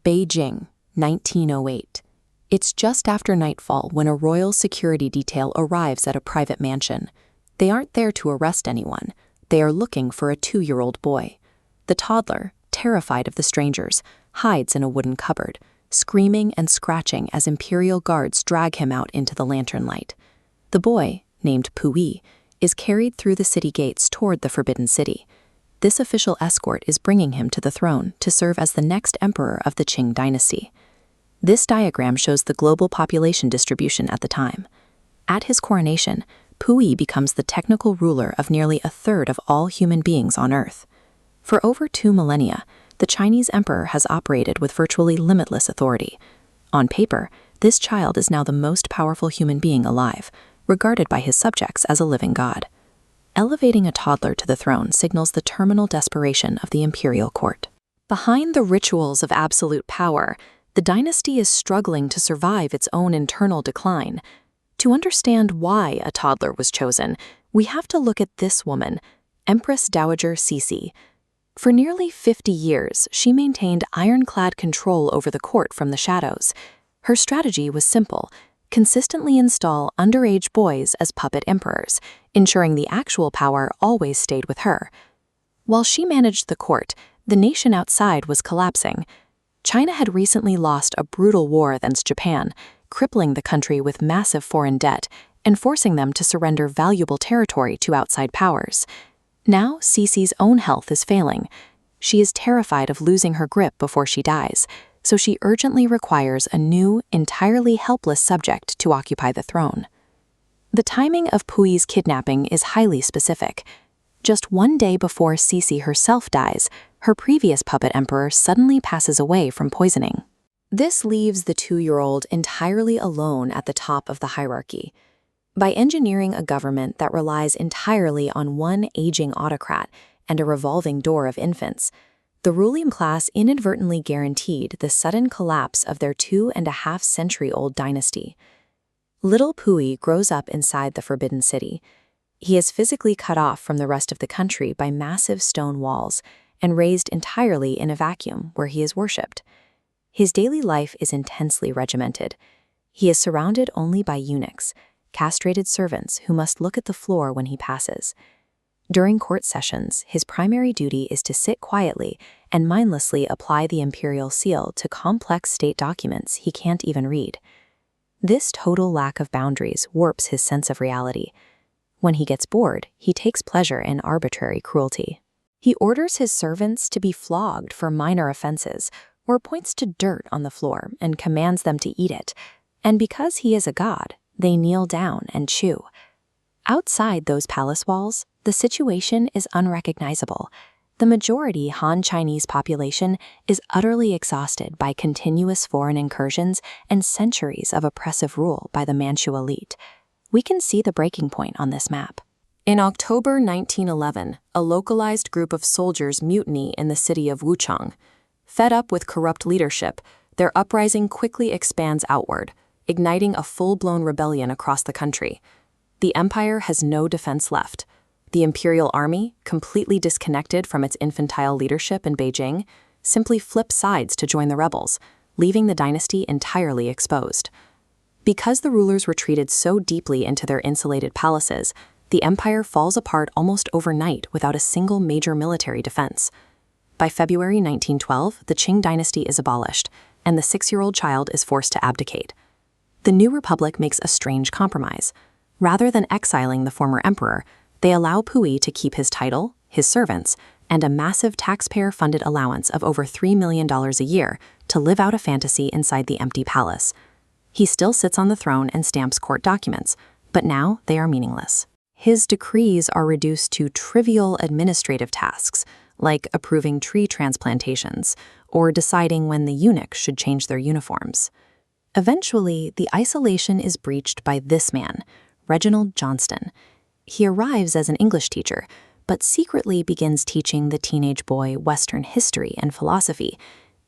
Beijing, 1908. It's just after nightfall when a royal security detail arrives at a private mansion. They aren't there to arrest anyone. They are looking for a 2-year-old boy. The toddler, terrified of the strangers, hides in a wooden cupboard, screaming and scratching as imperial guards drag him out into the lantern light. The boy, named Puyi, is carried through the city gates toward the Forbidden City. This official escort is bringing him to the throne to serve as the next emperor of the Qing dynasty. This diagram shows the global population distribution at the time. At his coronation, Puyi becomes the technical ruler of nearly a third of all human beings on Earth. For over 2 millennia, the Chinese emperor has operated with virtually limitless authority. On paper, this child is now the most powerful human being alive, regarded by his subjects as a living god. Elevating a toddler to the throne signals the terminal desperation of the imperial court. Behind the rituals of absolute power, the dynasty is struggling to survive its own internal decline. To understand why a toddler was chosen, we have to look at this woman, Empress Dowager Cixi. For nearly 50 years, she maintained ironclad control over the court from the shadows. Her strategy was simple: consistently install underage boys as puppet emperors, ensuring the actual power always stayed with her. While she managed the court, the nation outside was collapsing. China had recently lost a brutal war against Japan, crippling the country with massive foreign debt and forcing them to surrender valuable territory to outside powers. Now, Cixi's own health is failing. She is terrified of losing her grip before she dies, so she urgently requires a new, entirely helpless subject to occupy the throne. The timing of Puyi's kidnapping is highly specific. Just 1 day before Cixi herself dies, her previous puppet emperor suddenly passes away from poisoning. This leaves the 2-year-old entirely alone at the top of the hierarchy. By engineering a government that relies entirely on one aging autocrat and a revolving door of infants, the ruling class inadvertently guaranteed the sudden collapse of their 2.5-century-old dynasty. Little Puyi grows up inside the Forbidden City. He is physically cut off from the rest of the country by massive stone walls and raised entirely in a vacuum where he is worshipped. His daily life is intensely regimented. He is surrounded only by eunuchs, castrated servants who must look at the floor when he passes. During court sessions, his primary duty is to sit quietly and mindlessly apply the imperial seal to complex state documents he can't even read. This total lack of boundaries warps his sense of reality. When he gets bored, he takes pleasure in arbitrary cruelty. He orders his servants to be flogged for minor offenses, or points to dirt on the floor and commands them to eat it. And because he is a god, they kneel down and chew. Outside those palace walls, the situation is unrecognizable. The majority Han Chinese population is utterly exhausted by continuous foreign incursions and centuries of oppressive rule by the Manchu elite. We can see the breaking point on this map. In October 1911, a localized group of soldiers mutiny in the city of Wuchang. Fed up with corrupt leadership, their uprising quickly expands outward, igniting a full-blown rebellion across the country. The empire has no defense left. The imperial army, completely disconnected from its infantile leadership in Beijing, simply flips sides to join the rebels, leaving the dynasty entirely exposed. Because the rulers retreated so deeply into their insulated palaces, the empire falls apart almost overnight without a single major military defense. By February 1912, the Qing dynasty is abolished, and the 6-year-old child is forced to abdicate. The new republic makes a strange compromise. Rather than exiling the former emperor, they allow Puyi to keep his title, his servants, and a massive taxpayer-funded allowance of over $3 million a year to live out a fantasy inside the empty palace. He still sits on the throne and stamps court documents, but now they are meaningless. His decrees are reduced to trivial administrative tasks, like approving tree transplantations or deciding when the eunuchs should change their uniforms. Eventually, the isolation is breached by this man, Reginald Johnston. He arrives as an English teacher, but secretly begins teaching the teenage boy Western history and philosophy,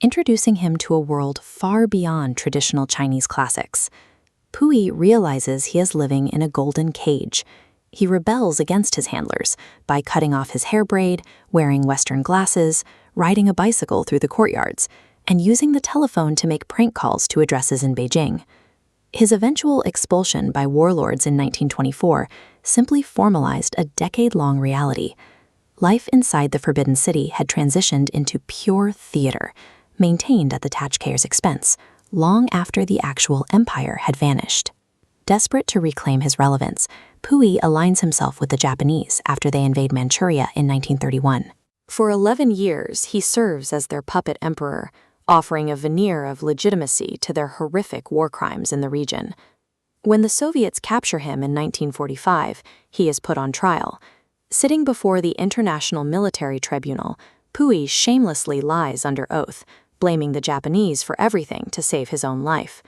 introducing him to a world far beyond traditional Chinese classics. Puyi realizes he is living in a golden cage. He rebels against his handlers by cutting off his hair braid, wearing Western glasses, riding a bicycle through the courtyards, and using the telephone to make prank calls to addresses in Beijing. His eventual expulsion by warlords in 1924 simply formalized a decade-long reality. Life inside the Forbidden City had transitioned into pure theater, maintained at the taxpayers' expense, long after the actual empire had vanished. Desperate to reclaim his relevance, Puyi aligns himself with the Japanese after they invade Manchuria in 1931. For 11 years, he serves as their puppet emperor, offering a veneer of legitimacy to their horrific war crimes in the region. When the Soviets capture him in 1945, he is put on trial. Sitting before the International Military Tribunal, Puyi shamelessly lies under oath, blaming the Japanese for everything to save his own life.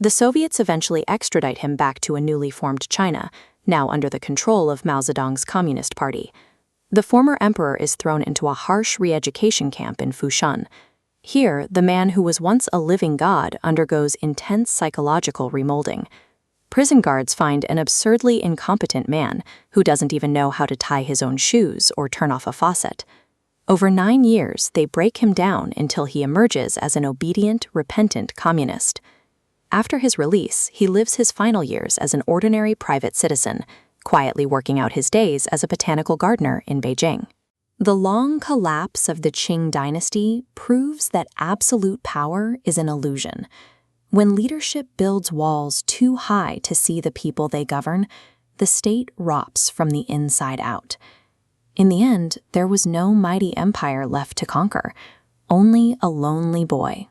The Soviets eventually extradite him back to a newly formed China, now under the control of Mao Zedong's Communist Party. The former emperor is thrown into a harsh re-education camp in Fushan. Here, the man who was once a living god undergoes intense psychological remolding. Prison guards find an absurdly incompetent man who doesn't even know how to tie his own shoes or turn off a faucet. Over 9 years, they break him down until he emerges as an obedient, repentant communist. After his release, he lives his final years as an ordinary private citizen, quietly working out his days as a botanical gardener in Beijing. The long collapse of the Qing dynasty proves that absolute power is an illusion. When leadership builds walls too high to see the people they govern, the state rots from the inside out. In the end, there was no mighty empire left to conquer, only a lonely boy